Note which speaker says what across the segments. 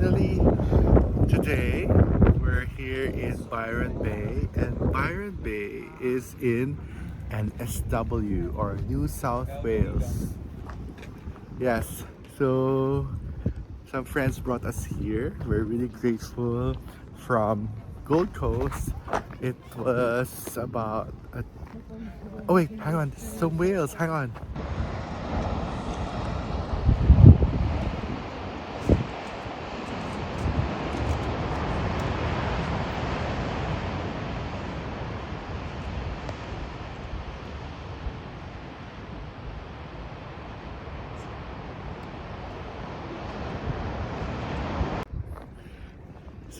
Speaker 1: finally, today we're here in Byron Bay, and Byron Bay is in NSW or New South Wales. Yes, so some friends brought us here. We're really grateful from Gold Coast. It was about oh wait, hang on, some whales, hang on.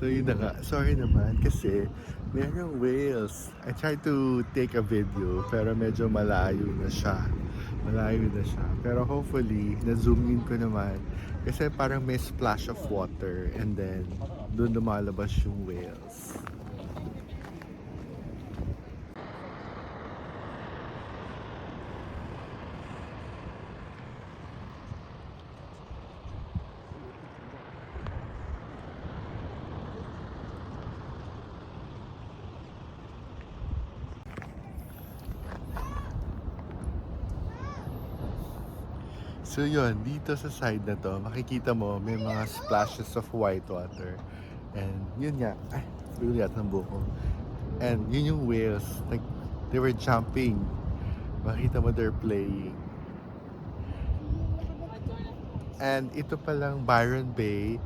Speaker 1: So yun na nga, sorry naman kasi merong whales. I tried to take a video pero medyo malayo na siya. Malayo na siya. Pero hopefully, na-zoom in ko naman kasi parang may splash of water and then doon lumalabas yung whales. So yun, dito sa side na to, makikita mo may mga splashes of white water. And yun nga, ay, ulit ng buko. And yun yung whales, like, they were jumping. Makita mo they're playing. And ito palang Byron Bay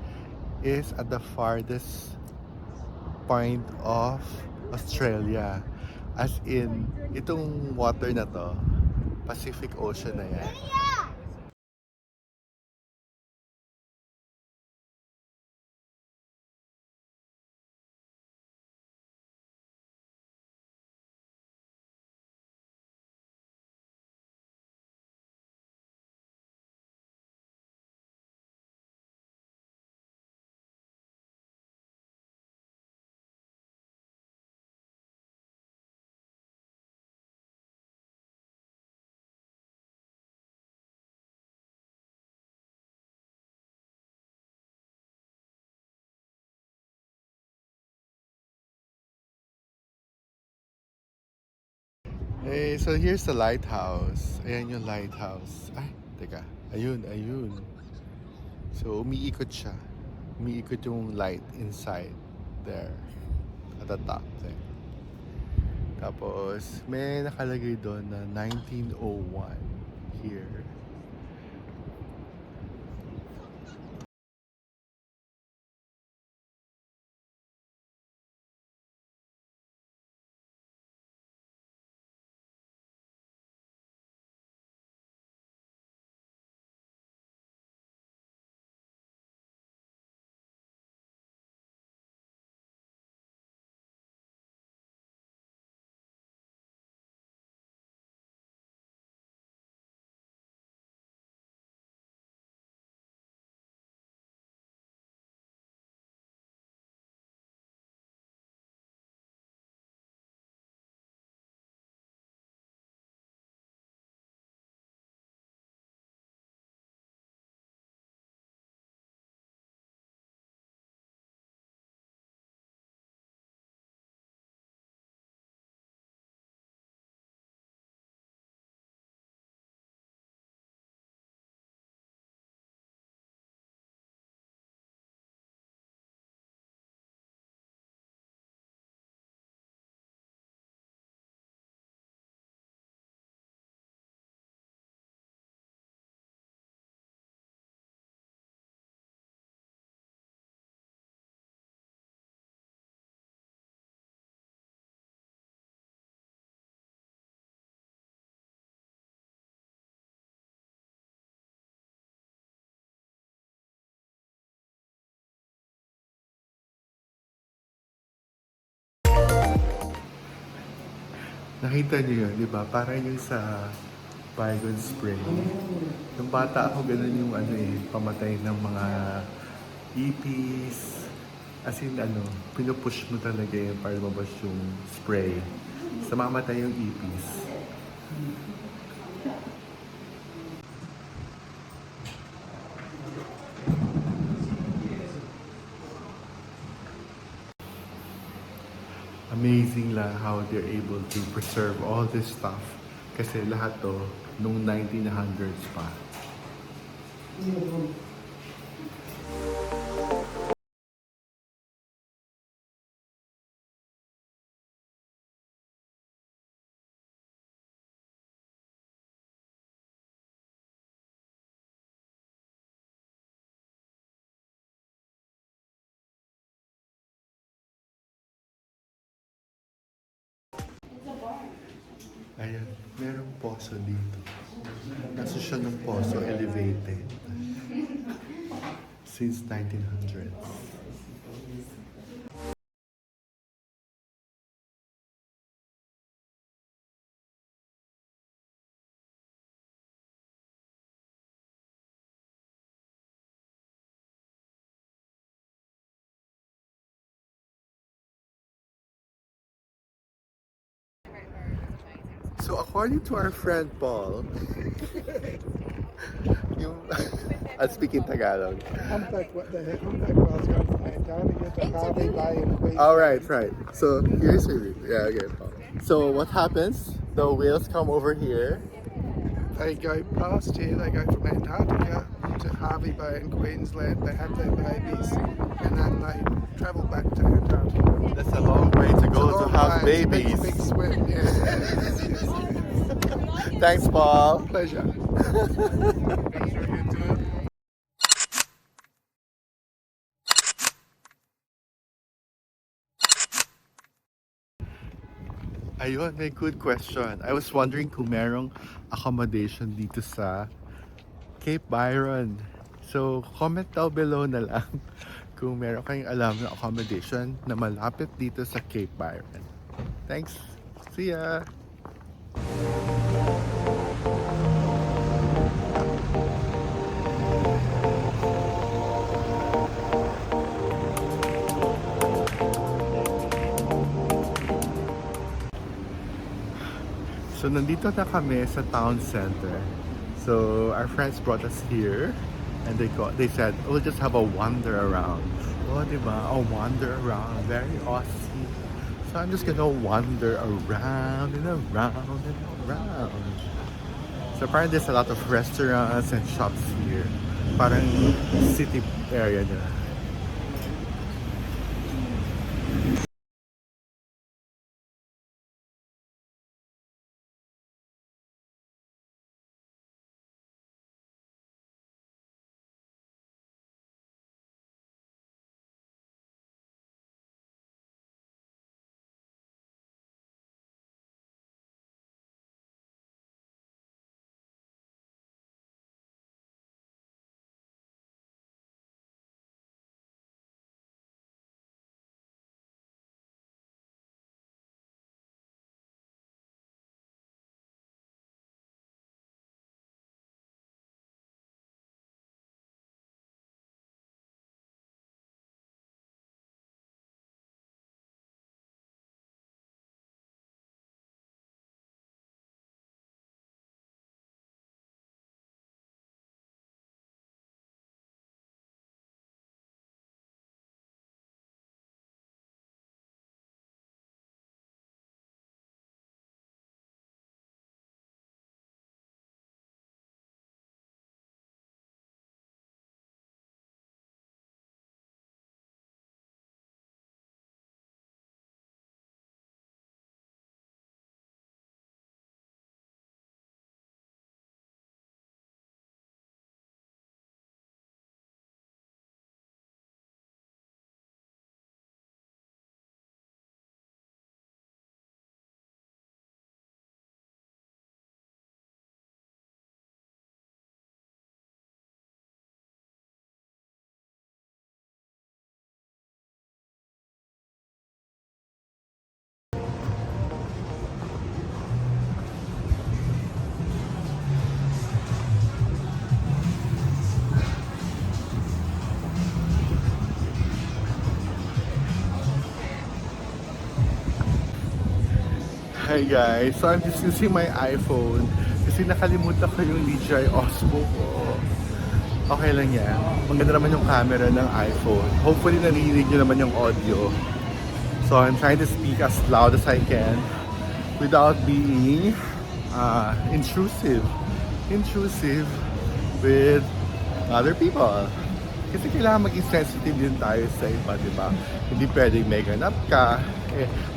Speaker 1: is at the farthest point of Australia. As in, itong water na to, Pacific Ocean na yan. Eh, so here's the lighthouse. Ayan yung lighthouse. Ay, teka. Ayun, ayun. So, umiikot siya. Umiikot yung light inside there. At the top there. Tapos, may nakalagay doon na 1901 here. Nakita niyo yun, di ba? Parang yung sa Bygone Spring. Nung bata ako, ganun yung pamatay ng mga ipis. As in, pinupush mo talaga yun para lumabas yung spray. Sa mamatay yung ipis. Amazing lang how they're able to preserve all this stuff. Kasi lahat to, nung 1900s pa. Ayan, merong poso dito. Nasa siya ng poso, elevated. Since 1900s. So according to our friend Paul, yung I'll speak in Tagalog.
Speaker 2: Humpback, what the heck? Humpback whales go from Antarctica to Harvey Bay in Queensland.
Speaker 1: All right, right. So here's your okay, Paul. So what happens? The whales come over here.
Speaker 2: They go past here, they go from Antarctica to Harvey Bay in Queensland, they have their babies, and then they travel back to Antarctica.
Speaker 1: That's a long way to
Speaker 2: It's a
Speaker 1: go to
Speaker 2: long
Speaker 1: have
Speaker 2: way, it's a
Speaker 1: babies.
Speaker 2: Big swim, yes, yes, yes.
Speaker 1: Thanks, Paul.
Speaker 2: Pleasure.
Speaker 1: Ayun, may good question. I was wondering kung merong accommodation dito sa Cape Byron. So, comment down below na lang kung meron kayong alam na accommodation na malapit dito sa Cape Byron. Thanks. See ya! So, nandito na kami sa town center. So, our friends brought us here and they said, we'll just have a wander around. Oh, diba? A wander around. Very Aussie. So, I'm just gonna wander around and around and around. So, apparently there's a lot of restaurants and shops here. Parang city area na. Hi guys, so I'm just using my iPhone kasi nakalimutan ko yung DJI Osmo ko. Okay lang yan. Maganda naman yung camera ng iPhone. Hopefully narinig nyo naman yung audio. So I'm trying to speak as loud as I can without being intrusive with other people. Kasi kailangan maging sensitive din tayo sa iba, di ba? Hindi pwedeng may ganap ka.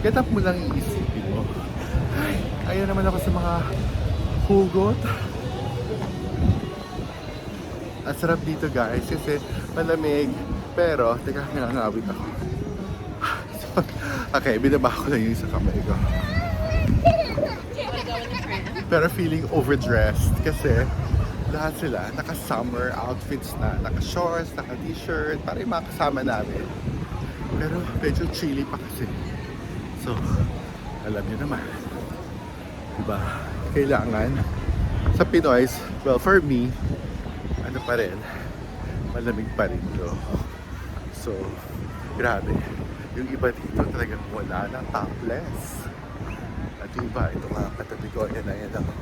Speaker 1: Ganap mo lang iisipin mo. Ay, ayaw naman ako sa mga hugot. Ang sarap dito guys kasi malamig. Pero, teka, nangangawit ako. Okay, binaba ko lang yung isang kamay ko. Pero feeling overdressed kasi lahat sila naka-summer outfits na, naka-shorts, naka-t-shirt, para yung mga kasama namin. Pero medyo chilly pa kasi. So, alam niyo naman, diba? Kailangan sa Pinoy, well for me, ano pa rin, malamig pa rin to. So, grabe. Yung iba dito talagang wala na topless. At yung iba, ito nga katabi ko, yan na yan ako.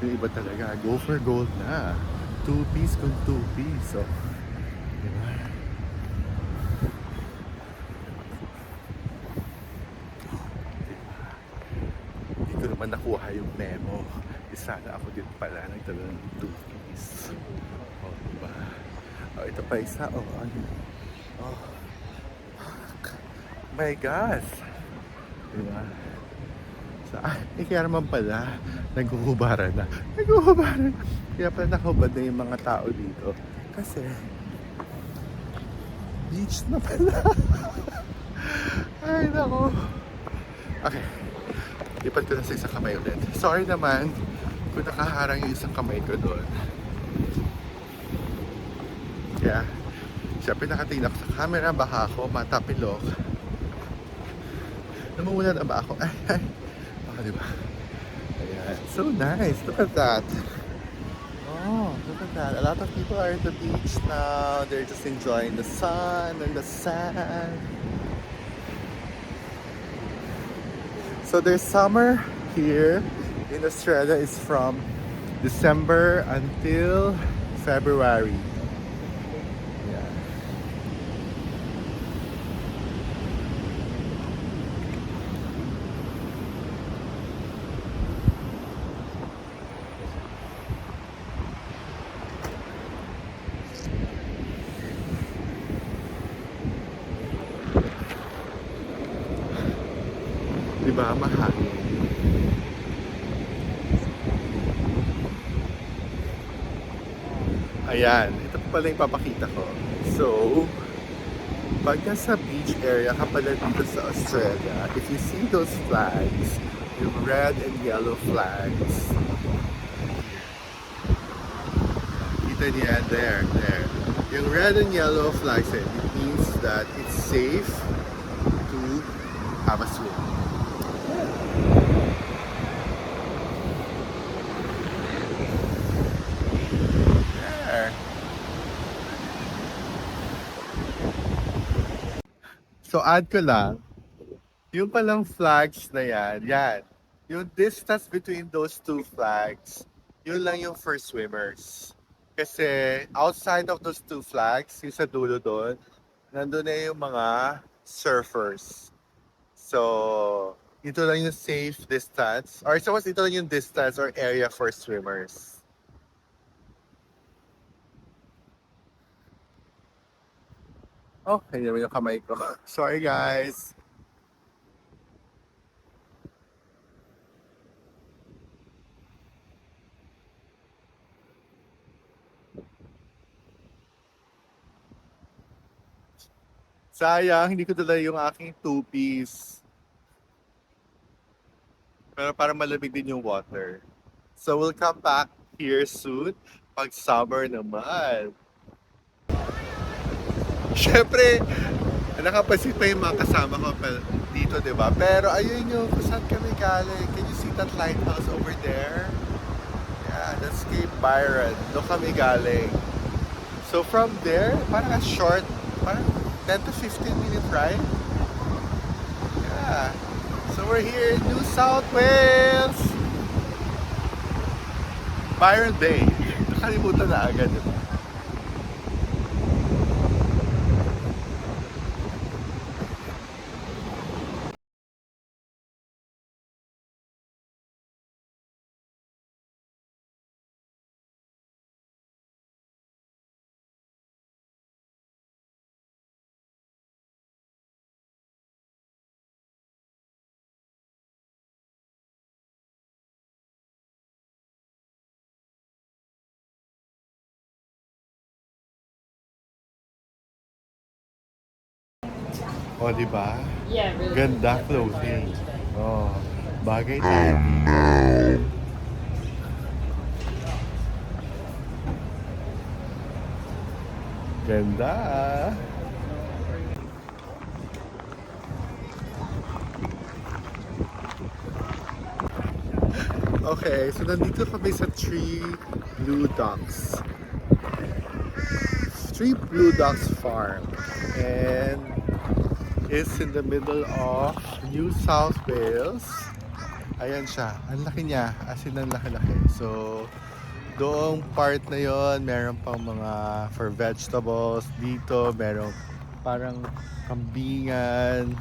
Speaker 1: Yung iba talaga, go for gold na. 2-piece kung 2-piece. So, diba? Hindi ko naman nakuha yung memo. Sana ako din pala nagtala ng 2-piece. Oh, diba? Oh, ito pa isa. Oh, ano? Oh. My gosh. Diba? So, kaya naman pala, naghuhubaran na. Naghuhubaran. Kaya pala nakahubad na yung mga tao dito. Kasi, beach na pala. Ay, nako. Okay. Lipat ko na sa isang kamay ulit. Sorry naman kung nakaharang yung isang kamay ko doon. Kaya, siyempre nakatingin ako sa camera, baka ako matapilok. Namumula na ba ako? Ay. Baka diba? Ayan. So nice. Look at that. Oh, look at that. A lot of people are at the beach now. They're just enjoying the sun and the sand. So their summer here in Australia is from December until February. Yeah. Diba? Mahangin. Ayan, ito pa pala yung papakita ko. So, pag nasa beach area ka pala dito sa Australia, if you see those flags, yung red and yellow flags, kita niya, there. Yung red and yellow flags, it means that it's safe to have a swim. So add ko lang, yung palang flags na yan. Yung distance between those two flags, yun lang yung for swimmers. Kasi outside of those two flags, yung sa dulo doon, nandun na yung mga surfers. So, ito lang yung safe distance, or suppose ito lang yung distance or area for swimmers. Okay, naman yung kamay ko. Sorry guys. Sayang, hindi ko dala yung aking 2-piece. Pero para malamig din yung water. So we'll come back here soon pag summer naman. Siyempre, nakapansin pa yung mga kasama ko dito, di ba? Pero ayun yung kung saan kami galing. Can you see that lighthouse over there? Yeah, that's Cape Byron. Doon kami galing. So from there, parang a short, parang 10 to 15 minute ride. Yeah. So we're here in New South Wales. Byron Bay. Nakalimutan na agad, di ba? O, di ba?
Speaker 3: Yeah, really.
Speaker 1: Ganda
Speaker 3: Yeah,
Speaker 1: clothing.
Speaker 3: today.
Speaker 1: Oh, bagay tayo dito. Ganda ah. Okay, so nandito kami sa Blue Ducks. Blue Ducks Farm. And it's in the middle of New South Wales. Ayan siya. Ang laki niya. As in, ang laki-laki. So, doong part na yon meron pang mga for vegetables. Dito, meron parang kambingan.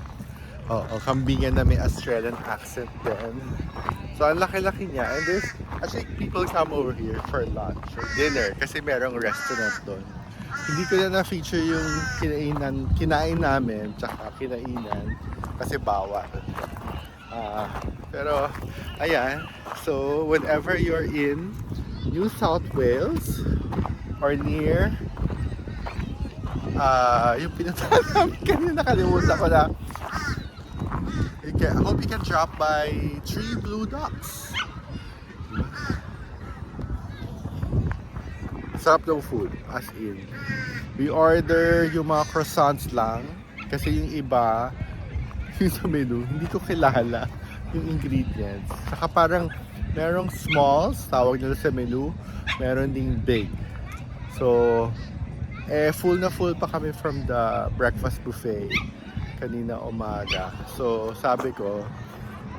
Speaker 1: Oo, kambingan na may Australian accent din. So, ang laki-laki niya. And there's, actually, people come over here for lunch or dinner kasi merong restaurant doon. Hindi ko na na-feature yung kinain namin, tsaka kinainan kasi bawal. Pero, ayan. So, whenever you're in New South Wales or near yung pinuntahan namin kanina, nakalimutan ko na. I hope you can drop by Blue Ducks. Sarap ng food, as in. We order yung mga croissants lang kasi yung iba, yung sa menu, hindi ko kilala yung ingredients. Saka parang merong smalls, tawag nila sa menu, meron ding big. So, full na full pa kami from the breakfast buffet kanina umaga. So, sabi ko,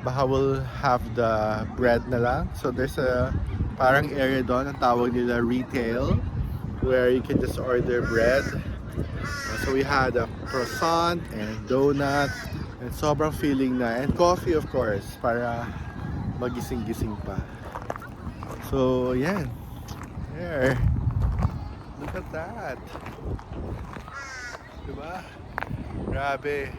Speaker 1: baka we'll have the bread na lang. So, there's a parang area doon, ang tawag nila retail, where you can just order bread. So, we had a croissant and donut, and sobrang feeling na. And coffee, of course, para magising-gising pa. So, yan. There. Look at that. Diba? Grabe.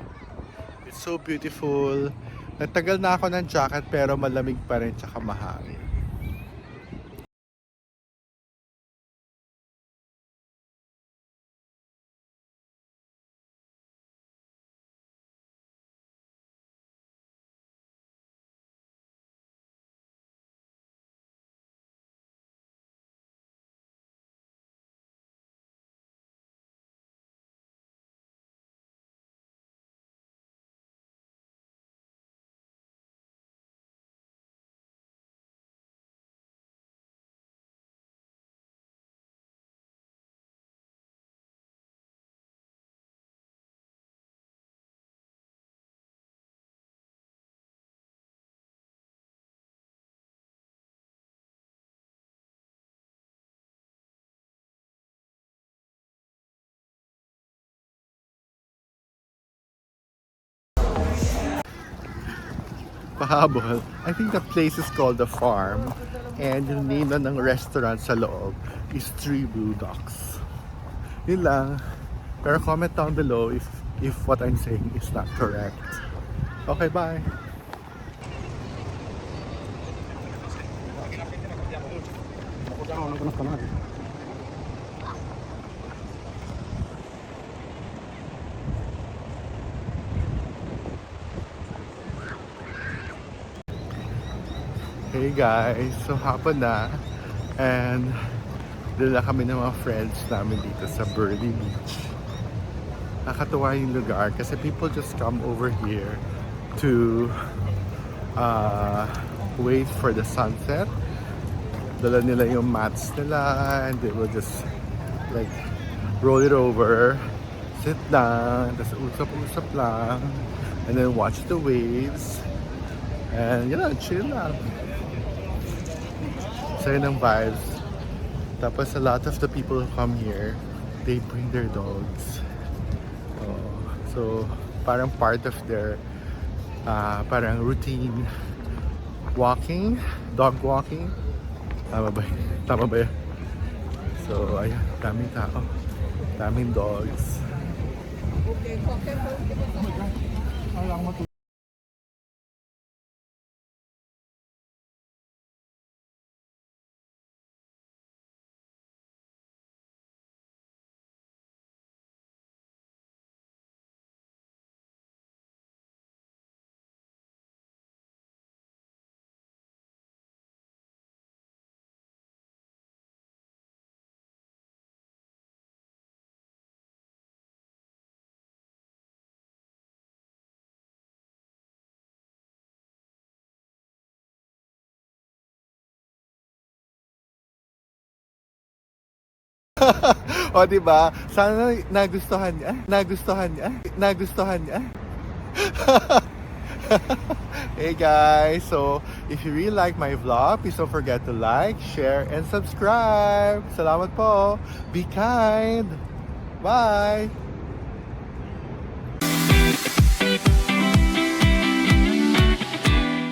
Speaker 1: It's so beautiful. Nagtagal na ako ng jacket pero malamig pa rin tsaka mahangin. Pahabol. I think the place is called The Farm and yung name na ng restaurant sa loob is Blue Ducks. Yun lang. Pero comment down below if what I'm saying is not correct. Okay, bye! Hey guys, so hapon na and dala kami ng mga friends namin dito sa Burleigh Beach. Nakakatuwa yung lugar kasi people just come over here to wait for the sunset. Dala nila yung mats nila and they will just like roll it over, sit down, tapos usap-usap lang, and then watch the waves and you know, chill lang. Sa'yo ng vibes. Tapos a lot of the people who come here, they bring their dogs. So parang part of their parang routine walking, dog walking. Tama ba? Tama ba? So ayan, daming tao. Daming dogs. O, diba? Sana nagustuhan niya. Nagustuhan niya. Nagustuhan niya. Hey guys, so if you really like my vlog, please don't forget to like, share, and subscribe. Salamat po. Be kind. Bye.